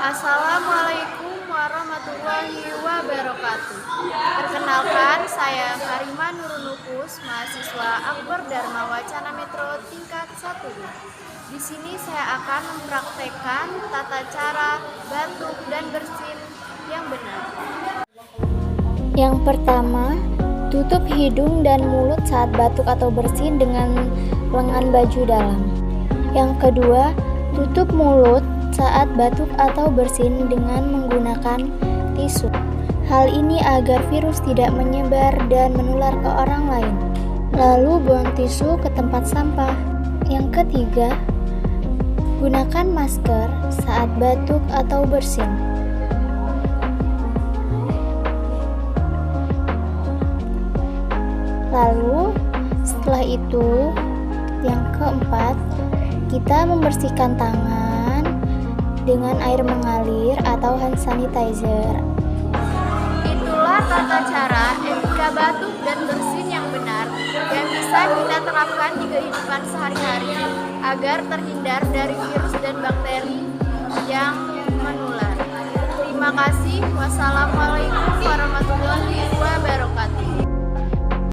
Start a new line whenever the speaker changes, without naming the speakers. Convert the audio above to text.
Assalamualaikum warahmatullahi wabarakatuh. Perkenalkan, saya Karima Nurunukus, mahasiswa Akbar Dharma Wacana Metro tingkat 1. Di sini saya akan mempraktekkan tata cara batuk dan bersin yang benar.
Yang pertama, tutup hidung dan mulut saat batuk atau bersin dengan lengan baju dalam. Yang kedua, tutup mulut saat batuk atau bersin dengan menggunakan tisu. Hal ini agar virus tidak menyebar dan menular ke orang lain. Lalu buang tisu ke tempat sampah. Yang ketiga, gunakan masker saat batuk atau bersin. Lalu setelah itu, yang keempat, kita membersihkan tangan dengan air mengalir atau hand sanitizer.
Itulah tata cara etika batuk dan bersin yang benar yang bisa kita terapkan di kehidupan sehari-hari agar terhindar dari virus dan bakteri yang menular. Terima kasih. Wassalamualaikum warahmatullahi wabarakatuh.